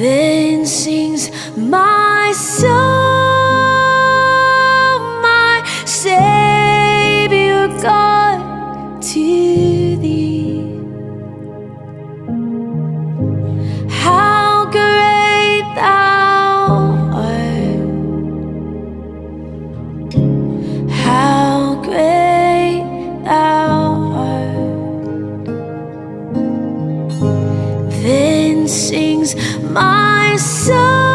Then sings my soul, my Savior God, to thee. How great thou art, how great thou art. Then sings my soul,